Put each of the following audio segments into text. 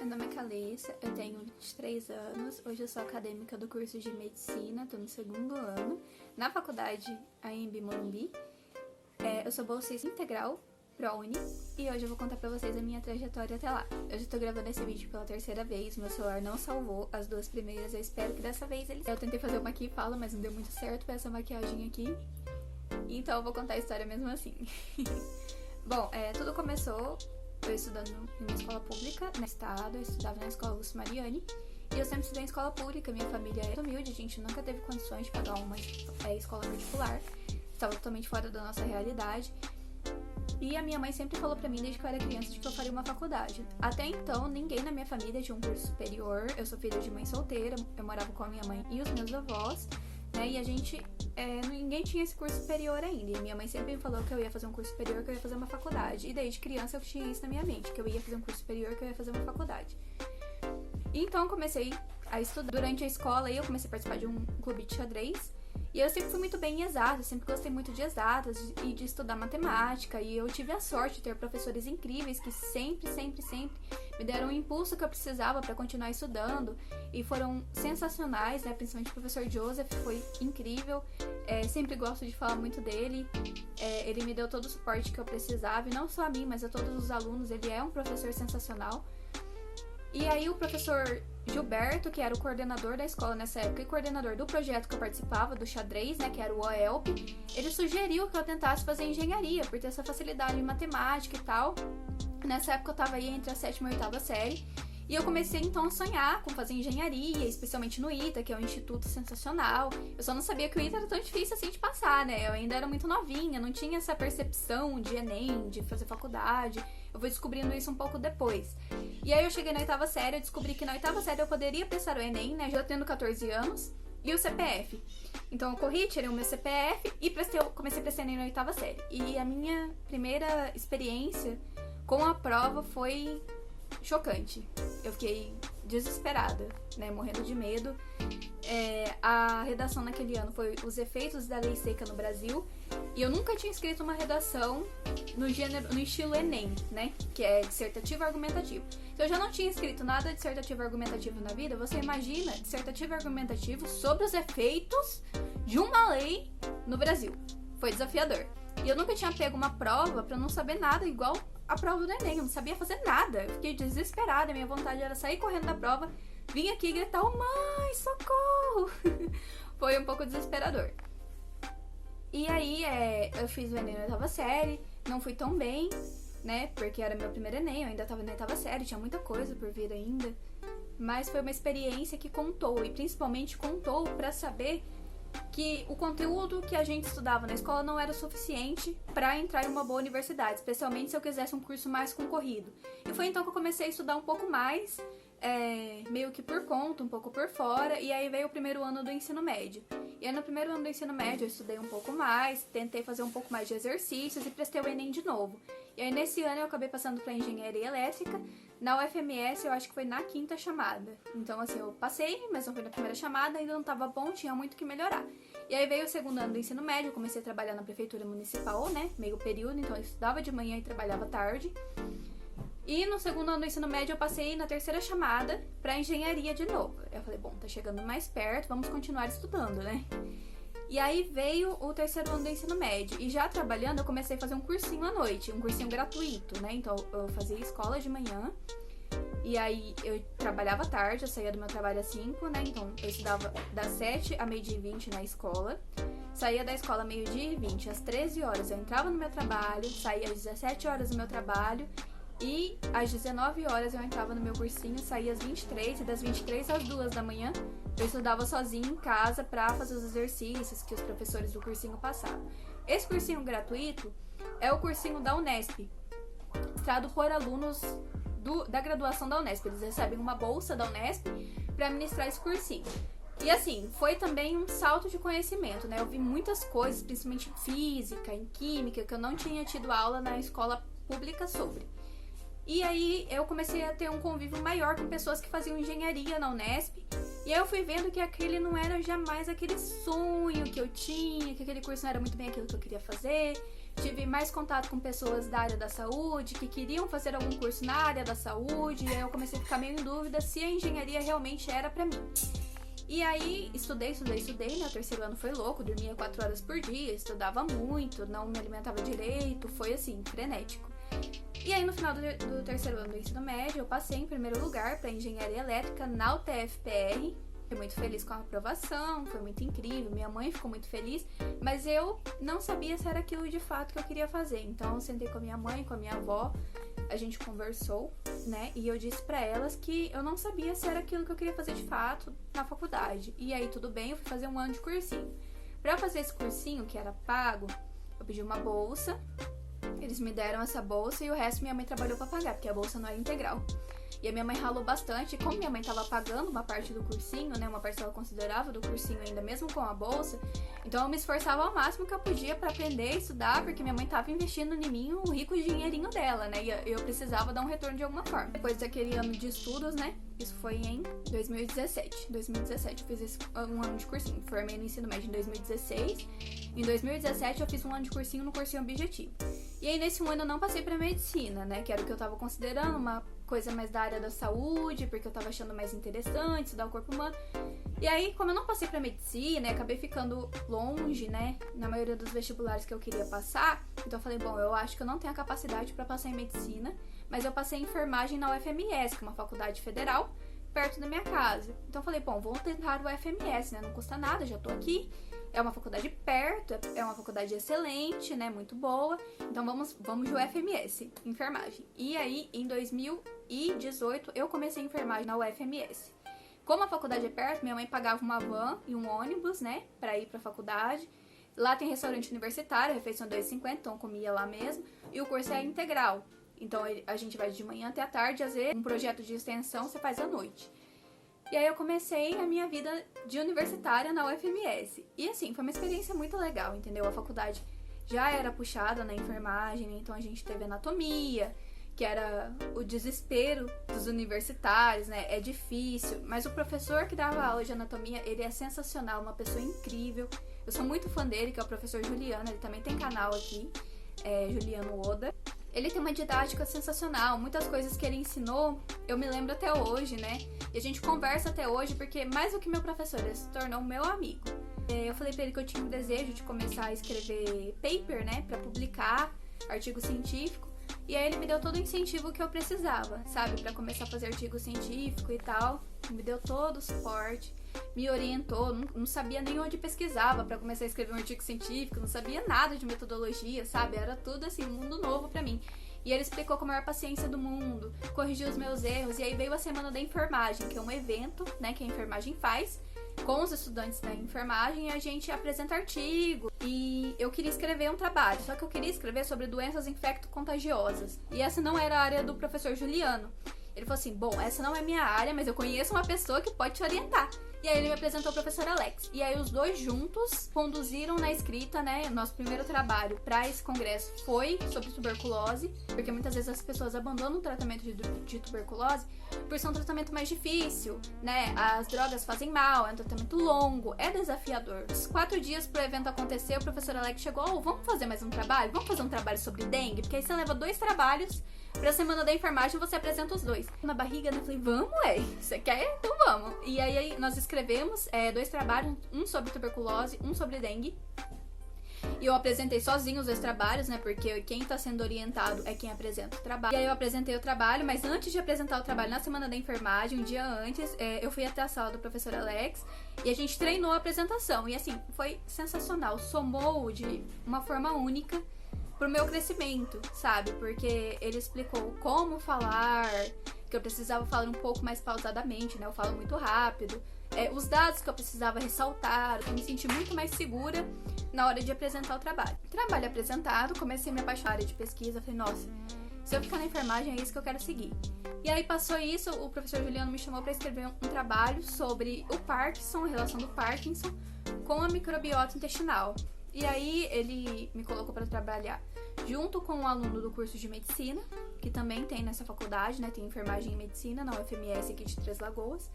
meu nome é Calissa, eu tenho 23 anos, hoje eu sou acadêmica do curso de Medicina, estou no segundo ano, na faculdade AMB Morumbi. Eu sou bolsista integral, ProUni, e hoje eu vou contar pra vocês a minha trajetória até lá. Eu já estou gravando esse vídeo pela terceira vez, meu celular não salvou as duas primeiras, eu espero que dessa vez ele... Eu tentei fazer uma aqui e fala, mas não deu muito certo com essa maquiagem aqui, então eu vou contar a história mesmo assim. Bom, tudo começou... Eu estudando em uma escola pública no estado, eu estudava na escola Lúcio Mariani. E eu sempre estudei em escola pública, minha família é humilde, a gente nunca teve condições de pagar uma escola particular. Estava totalmente fora da nossa realidade. E a minha mãe sempre falou pra mim, desde que eu era criança, de que eu faria uma faculdade. Até então, ninguém na minha família tinha um curso superior. Eu sou filha de mãe solteira, eu morava com a minha mãe e os meus avós, né? E a gente... ninguém tinha esse curso superior ainda. E minha mãe sempre me falou que eu ia fazer um curso superior, que eu ia fazer uma faculdade. E desde criança eu tinha isso na minha mente, que eu ia fazer um curso superior, que eu ia fazer uma faculdade. Então eu comecei a estudar. Durante a escola eu comecei a participar de um clube de xadrez. E eu sempre fui muito bem em exatas, sempre gostei muito de exatas e de estudar matemática. E eu tive a sorte de ter professores incríveis que sempre me deram o impulso que eu precisava para continuar estudando. E foram sensacionais, né? Principalmente o professor Joseph, foi incrível. Sempre gosto de falar muito dele. Ele me deu todo o suporte que eu precisava, e não só a mim, mas a todos os alunos. Ele é um professor sensacional. E aí o professor Gilberto, que era o coordenador da escola nessa época e coordenador do projeto que eu participava, do xadrez, né, que era o OELP, ele sugeriu que eu tentasse fazer engenharia, por ter essa facilidade em matemática e tal. Nessa época eu tava aí entre a 7ª e a 8ª série, e eu comecei então a sonhar com fazer engenharia, especialmente no ITA, que é um instituto sensacional. Eu só não sabia que o ITA era tão difícil assim de passar, né? Eu ainda era muito novinha, não tinha essa percepção de Enem, de fazer faculdade. Eu fui descobrindo isso um pouco depois. E aí eu cheguei na 8ª série, eu descobri que na 8ª série eu poderia prestar o Enem, né? Já tendo 14 anos, e o CPF. Então eu corri, tirei o meu CPF e comecei a prestar Enem na 8ª série. E a minha primeira experiência com a prova foi chocante. Eu fiquei desesperada, né, morrendo de medo. A redação naquele ano foi Os Efeitos da Lei Seca no Brasil, e eu nunca tinha escrito uma redação no estilo Enem, né, que é dissertativo e argumentativo. Então eu já não tinha escrito nada dissertativo e argumentativo na vida. Você imagina dissertativo e argumentativo sobre os efeitos de uma lei no Brasil. Foi desafiador. E eu nunca tinha pego uma prova pra não saber nada, igual a prova do Enem, eu não sabia fazer nada. Eu fiquei desesperada, minha vontade era sair correndo da prova, vir aqui e gritar: "Oh, mãe, socorro!" Foi um pouco desesperador. E aí, eu fiz o Enem na 8ª série, não fui tão bem, né, porque era meu primeiro Enem, eu ainda tava na 8ª série, tinha muita coisa por vir ainda. Mas foi uma experiência que contou, e principalmente contou pra saber que o conteúdo que a gente estudava na escola não era o suficiente para entrar em uma boa universidade, especialmente se eu quisesse um curso mais concorrido. E foi então que eu comecei a estudar um pouco mais, meio que por conta, um pouco por fora, e aí veio o primeiro ano do ensino médio. E aí no primeiro ano do ensino médio eu estudei um pouco mais, tentei fazer um pouco mais de exercícios e prestei o Enem de novo. E aí nesse ano eu acabei passando para engenharia elétrica. Na UFMS eu acho que foi na 5ª chamada. Então assim, eu passei, mas não foi na primeira chamada, ainda não estava bom, tinha muito que melhorar. E aí veio o segundo ano do ensino médio, eu comecei a trabalhar na prefeitura municipal, né, meio período, então eu estudava de manhã e trabalhava tarde. E no segundo ano do ensino médio eu passei na 3ª chamada para engenharia de novo. Eu falei, bom, tá chegando mais perto, vamos continuar estudando, né? E aí veio o 3º ano do ensino médio, e já trabalhando eu comecei a fazer um cursinho à noite, um cursinho gratuito, né? Então eu fazia escola de manhã, e aí eu trabalhava à tarde, eu saía do meu trabalho às 5, né? Então eu estudava das 7 a 12h20 na escola, saía da escola 12h20, às 13 horas eu entrava no meu trabalho, saía às 17 horas do meu trabalho, e às 19 horas eu entrava no meu cursinho, saía às 23, e das 23 às 2 da manhã eu estudava sozinha em casa pra fazer os exercícios que os professores do cursinho passavam. Esse cursinho gratuito é o cursinho da Unesp, dado por alunos da graduação da Unesp. Eles recebem uma bolsa da Unesp pra ministrar esse cursinho. E assim, foi também um salto de conhecimento, né? Eu vi muitas coisas, principalmente em física, em química, que eu não tinha tido aula na escola pública sobre. E aí eu comecei a ter um convívio maior com pessoas que faziam engenharia na Unesp. E aí eu fui vendo que aquele não era jamais aquele sonho que eu tinha, que aquele curso não era muito bem aquilo que eu queria fazer. tive mais contato com pessoas da área da saúde, que queriam fazer algum curso na área da saúde, e aí eu comecei a ficar meio em dúvida se a engenharia realmente era pra mim. E aí, estudei, né? O terceiro ano foi louco, dormia 4 horas por dia, estudava muito, não me alimentava direito, foi assim, frenético. E aí, no final do terceiro ano do ensino médio, eu passei em primeiro lugar para engenharia elétrica na UTF-PR. Fiquei muito feliz com a aprovação, foi muito incrível, minha mãe ficou muito feliz, mas eu não sabia se era aquilo de fato que eu queria fazer. Então, eu sentei com a minha mãe, com a minha avó, a gente conversou, né? E eu disse pra elas que eu não sabia se era aquilo que eu queria fazer de fato na faculdade. E aí, tudo bem, eu fui fazer um ano de cursinho. Pra eu fazer esse cursinho, que era pago, eu pedi uma bolsa. Eles me deram essa bolsa e o resto minha mãe trabalhou pra pagar, porque a bolsa não era integral. E a minha mãe ralou bastante, e como minha mãe tava pagando uma parte do cursinho, né, uma parcela considerável do cursinho ainda, mesmo com a bolsa, então eu me esforçava ao máximo que eu podia pra aprender e estudar, porque minha mãe tava investindo em mim o rico dinheirinho dela, né, e eu precisava dar um retorno de alguma forma. Depois daquele ano de estudos, né, isso foi em 2017. 2017 eu fiz um ano de cursinho, formei no ensino médio em 2016. Em 2017 eu fiz um ano de cursinho no cursinho objetivo. E aí nesse um ano eu não passei pra medicina, né, que era o que eu tava considerando, uma coisa mais da área da saúde, porque eu tava achando mais interessante estudar o corpo humano. E aí, como eu não passei pra medicina, acabei ficando longe, né, na maioria dos vestibulares que eu queria passar, então eu falei, bom, eu acho que eu não tenho a capacidade pra passar em medicina, mas eu passei em enfermagem na UFMS, que é uma faculdade federal, perto da minha casa. Então eu falei, bom, vou tentar o UFMS, né, não custa nada, já tô aqui. É uma faculdade perto, é uma faculdade excelente, né, muito boa. Então vamos de UFMS, enfermagem. E aí, em 2018, eu comecei enfermagem na UFMS. Como a faculdade é perto, minha mãe pagava uma van e um ônibus, né, pra ir pra faculdade. Lá tem restaurante universitário, refeição R$2,50, então eu comia lá mesmo. E o curso é integral. Então a gente vai de manhã até a tarde, às vezes um projeto de extensão você faz à noite. E aí eu comecei a minha vida de universitária na UFMS. E assim, foi uma experiência muito legal, entendeu? A faculdade já era puxada na enfermagem, então a gente teve anatomia, que era o desespero dos universitários, né? É difícil, mas o professor que dava aula de anatomia, ele é sensacional, uma pessoa incrível. Eu sou muito fã dele, que é o professor Juliano, ele também tem canal aqui, Juliano Oda. Ele tem uma didática sensacional, muitas coisas que ele ensinou, eu me lembro até hoje, né? E a gente conversa até hoje, porque mais do que meu professor, ele se tornou meu amigo. Eu falei pra ele que eu tinha um desejo de começar a escrever paper, né? Pra publicar artigo científico. E aí ele me deu todo o incentivo que eu precisava, sabe? Pra começar a fazer artigo científico e tal. Me deu todo o suporte, me orientou, não sabia nem onde pesquisava pra começar a escrever um artigo científico, não sabia nada de metodologia, sabe? Era tudo assim, um mundo novo pra mim. E ele explicou com a maior paciência do mundo, corrigiu os meus erros, e aí veio a Semana da Enfermagem, que é um evento, né, que a enfermagem faz com os estudantes da enfermagem, e a gente apresenta artigo. E eu queria escrever um trabalho, só que eu queria escrever sobre doenças infecto-contagiosas. E essa não era a área do professor Juliano. Ele falou assim, bom, essa não é minha área, mas eu conheço uma pessoa que pode te orientar. E aí ele me apresentou o professor Alex. E aí os dois juntos conduziram na escrita, né? Nosso primeiro trabalho para esse congresso foi sobre tuberculose, porque muitas vezes as pessoas abandonam o tratamento de tuberculose por ser um tratamento mais difícil, né? As drogas fazem mal, é um tratamento longo, é desafiador. Os 4 dias pro evento acontecer, o professor Alex chegou, vamos fazer mais um trabalho? Vamos fazer um trabalho sobre dengue? Porque aí você leva 2 trabalhos pra Semana da Enfermagem, você apresenta os 2. Na barriga, né? Eu falei, vamos, você quer? Então vamos. E aí nós escrevemos 2 trabalhos, um sobre tuberculose, um sobre dengue. E eu apresentei sozinho os 2 trabalhos, né? Porque quem tá sendo orientado é quem apresenta o trabalho. E aí eu apresentei o trabalho, mas antes de apresentar o trabalho na Semana da Enfermagem, um dia antes, eu fui até a sala do professor Alex e a gente treinou a apresentação. E assim, foi sensacional. Somou de uma forma única pro meu crescimento, sabe? Porque ele explicou como falar, que eu precisava falar um pouco mais pausadamente, né? Eu falo muito rápido. Os dados que eu precisava ressaltar, eu me senti muito mais segura na hora de apresentar o trabalho. Trabalho apresentado, comecei a me apaixonar área de pesquisa, falei, nossa, se eu ficar na enfermagem é isso que eu quero seguir. E aí passou isso, o professor Juliano me chamou para escrever um trabalho sobre o Parkinson, a relação do Parkinson com a microbiota intestinal. E aí ele me colocou para trabalhar junto com um aluno do curso de medicina, que também tem nessa faculdade, né? Tem enfermagem e medicina na UFMS aqui de Três Lagoas.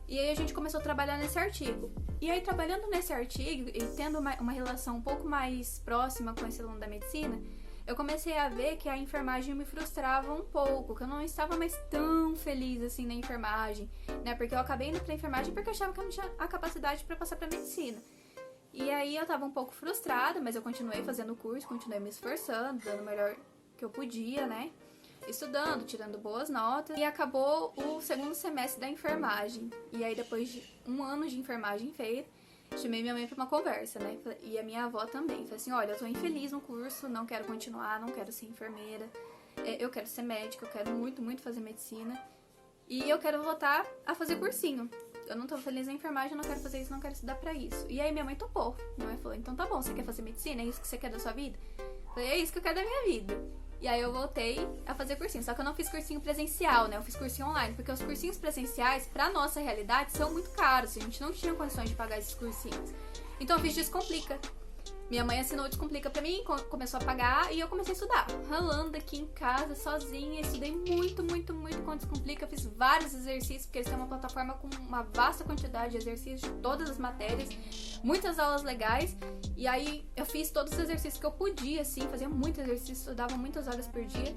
E aí a gente começou a trabalhar nesse artigo. E aí, trabalhando nesse artigo e tendo uma relação um pouco mais próxima com esse aluno da medicina, eu comecei a ver que a enfermagem me frustrava um pouco, que eu não estava mais tão feliz assim na enfermagem, né? Porque eu acabei indo pra enfermagem porque eu achava que eu não tinha a capacidade para passar pra medicina. E aí eu tava um pouco frustrada, mas eu continuei fazendo o curso, continuei me esforçando, dando o melhor que eu podia, né? Estudando, tirando boas notas. E acabou o segundo semestre da enfermagem. E aí, depois de um ano de enfermagem feita, chamei minha mãe pra uma conversa, né? E a minha avó também. Falei assim, olha, eu tô infeliz no curso, não quero continuar, não quero ser enfermeira. Eu quero ser médica, eu quero muito, muito fazer medicina. E eu quero voltar a fazer cursinho. Eu não tô feliz na enfermagem, eu não quero fazer isso, não quero estudar pra isso. E aí minha mãe topou. Minha mãe falou, então tá bom, você quer fazer medicina? É isso que você quer da sua vida? Eu falei, é isso que eu quero da minha vida. E aí eu voltei a fazer cursinho. Só que eu não fiz cursinho presencial, né? Eu fiz cursinho online. Porque os cursinhos presenciais, pra nossa realidade, são muito caros. A gente não tinha condições de pagar esses cursinhos. Então eu fiz Descomplica. Minha mãe assinou Descomplica pra mim, começou a pagar e eu comecei a estudar. Ralando aqui em casa, sozinha. Estudei muito, muito, muito com Descomplica. Fiz vários exercícios, porque eles têm uma plataforma com uma vasta quantidade de exercícios de todas as matérias. Muitas aulas legais. E aí eu fiz todos os exercícios que eu podia, assim. Fazia muito exercício, estudava muitas horas por dia.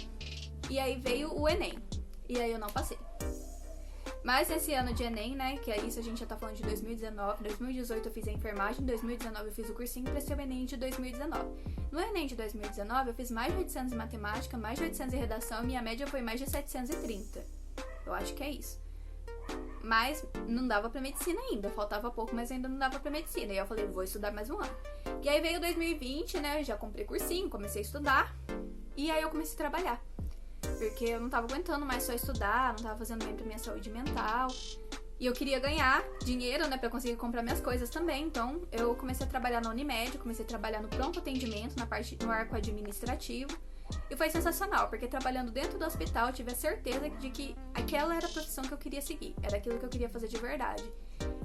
E aí veio o Enem. E aí eu não passei. Mas nesse ano de Enem, né, que é isso, a gente já tá falando de 2019, 2018 eu fiz a enfermagem, 2019 eu fiz o cursinho pra ser o Enem de 2019. No Enem de 2019 eu fiz mais de 800 em matemática, mais de 800 em redação e minha média foi mais de 730. Eu acho que é isso. Mas não dava pra medicina ainda, faltava pouco, mas ainda não dava pra medicina. E eu falei, vou estudar mais um ano. E aí veio 2020, né, eu já comprei cursinho, comecei a estudar e aí eu comecei a trabalhar. Porque eu não tava aguentando mais só estudar, não tava fazendo bem pra minha saúde mental. E eu queria ganhar dinheiro, né, pra conseguir comprar minhas coisas também. Então, eu comecei a trabalhar na Unimed, comecei a trabalhar no pronto atendimento, no arco administrativo. E foi sensacional, porque trabalhando dentro do hospital, eu tive a certeza de que aquela era a profissão que eu queria seguir. Era aquilo que eu queria fazer de verdade.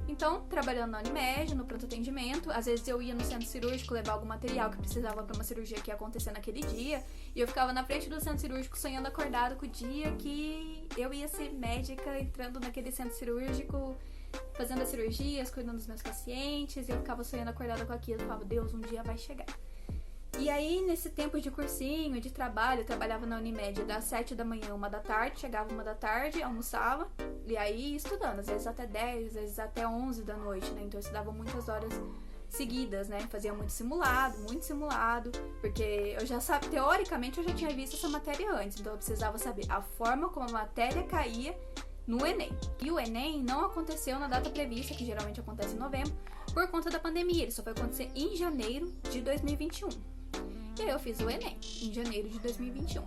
Então, trabalhando na Unimed, no pronto atendimento, às vezes eu ia no centro cirúrgico levar algum material que precisava para uma cirurgia que ia acontecer naquele dia, e eu ficava na frente do centro cirúrgico sonhando acordado com o dia que eu ia ser médica, entrando naquele centro cirúrgico, fazendo as cirurgias, cuidando dos meus pacientes, e eu ficava sonhando acordada com aquilo, eu falava, Deus, um dia vai chegar. E aí, nesse tempo de cursinho, de trabalho, eu trabalhava na Unimed das 7 da manhã, 1 da tarde, chegava 1 da tarde, almoçava, e aí estudando, às vezes até 10, às vezes até 11 da noite, né? Então eu estudava muitas horas seguidas, né? Fazia muito simulado, porque eu já sabia, teoricamente eu já tinha visto essa matéria antes, então eu precisava saber a forma como a matéria caía no Enem. E o Enem não aconteceu na data prevista, que geralmente acontece em novembro, por conta da pandemia, ele só foi acontecer em janeiro de 2021. E aí eu fiz o Enem, em janeiro de 2021.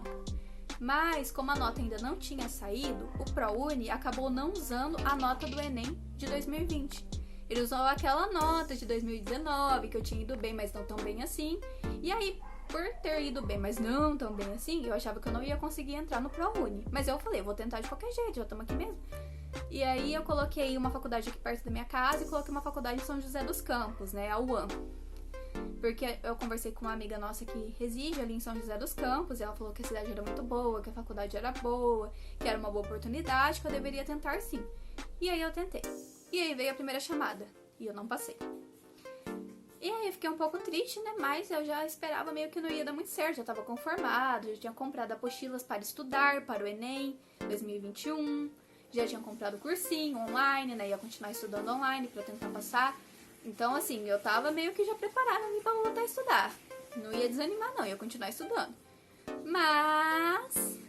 Mas, como a nota ainda não tinha saído, o ProUni acabou não usando a nota do Enem de 2020. Ele usou aquela nota de 2019, que eu tinha ido bem, mas não tão bem assim. E aí, por ter ido bem, mas não tão bem assim, eu achava que eu não ia conseguir entrar no ProUni. Mas eu falei, eu vou tentar de qualquer jeito, já estamos aqui mesmo. E aí eu coloquei uma faculdade aqui perto da minha casa e coloquei uma faculdade em São José dos Campos, né, a UAM. Porque eu conversei com uma amiga nossa que reside ali em São José dos Campos, e ela falou que a cidade era muito boa, que a faculdade era boa, que era uma boa oportunidade, que eu deveria tentar sim. E aí eu tentei. E aí veio a primeira chamada, e eu não passei. E aí eu fiquei um pouco triste, né, mas eu já esperava meio que não ia dar muito certo, já estava conformado, já tinha comprado apostilas para estudar para o Enem 2021, já tinha comprado cursinho online, né, ia continuar estudando online para tentar passar. Então, assim, eu tava meio que já preparada ali pra voltar a estudar. Não ia desanimar, não, ia continuar estudando. Mas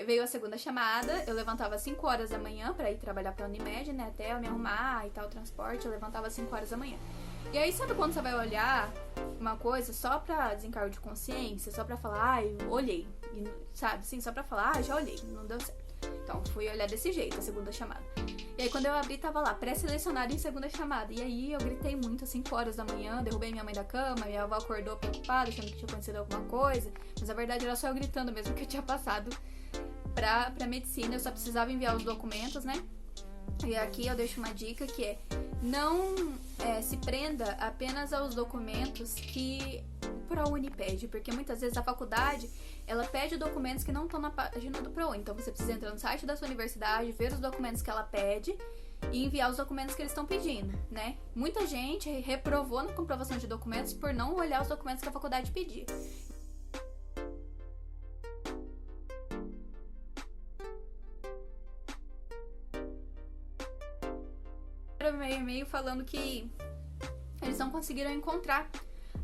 veio a segunda chamada, eu levantava às 5 horas da manhã pra ir trabalhar pra Unimed, né? Até eu me arrumar e tal, o transporte, eu levantava às 5 horas da manhã. E aí, sabe quando você vai olhar uma coisa só pra desencargo de consciência, só pra falar, eu olhei, e, sabe? Assim, só pra falar, já olhei, não deu certo. Então, fui olhar desse jeito, a segunda chamada. E aí, quando eu abri, tava lá, pré-selecionado em segunda chamada. E aí, eu gritei muito, às 5 horas da manhã, derrubei minha mãe da cama, minha avó acordou preocupada, achando que tinha acontecido alguma coisa. Mas, na verdade, era só eu gritando mesmo que eu tinha passado pra medicina. Eu só precisava enviar os documentos, né? E aqui eu deixo uma dica que é, não se prenda apenas aos documentos que o ProUni pede, porque muitas vezes a faculdade, ela pede documentos que não estão na página do ProUni, então você precisa entrar no site da sua universidade, ver os documentos que ela pede e enviar os documentos que eles estão pedindo, né? Muita gente reprovou na comprovação de documentos por não olhar os documentos que a faculdade pedia. Meu e-mail falando que eles não conseguiram encontrar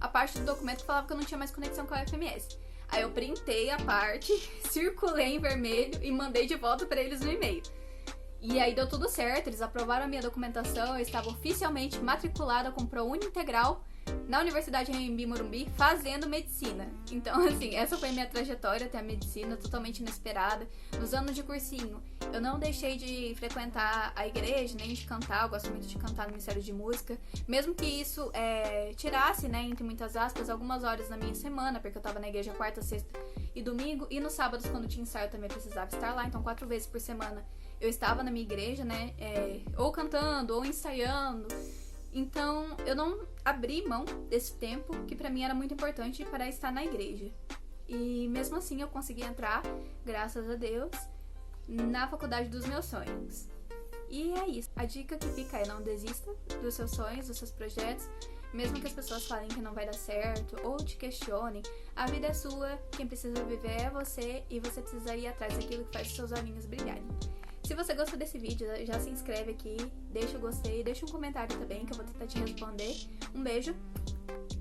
a parte do documento que falava que eu não tinha mais conexão com a UFMS. Aí eu printei a parte, circulei em vermelho e mandei de volta pra eles no e-mail. E aí deu tudo certo, eles aprovaram a minha documentação, eu estava oficialmente matriculada com ProUni Integral na Universidade Anhembi Morumbi, fazendo medicina. Então, assim, essa foi a minha trajetória até a medicina, totalmente inesperada. Nos anos de cursinho, eu não deixei de frequentar a igreja, nem de cantar, eu gosto muito de cantar no Ministério de Música, mesmo que isso tirasse, né, entre muitas aspas, algumas horas da minha semana, porque eu tava na igreja quarta, sexta e domingo, e nos sábados, quando tinha ensaio, eu também precisava estar lá, então 4 vezes por semana eu estava na minha igreja, né, ou cantando, ou ensaiando. Então, eu não abri mão desse tempo, que pra mim era muito importante para estar na igreja. E mesmo assim, eu consegui entrar, graças a Deus, na faculdade dos meus sonhos. E é isso. A dica que fica é: não desista dos seus sonhos, dos seus projetos, mesmo que as pessoas falem que não vai dar certo ou te questionem. A vida é sua, quem precisa viver é você, e você precisa ir atrás daquilo que faz os seus olhinhos brilharem. Se você gostou desse vídeo, já se inscreve aqui, deixa o gostei, deixa um comentário também que eu vou tentar te responder. Um beijo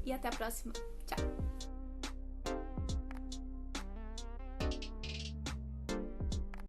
e até a próxima. Tchau!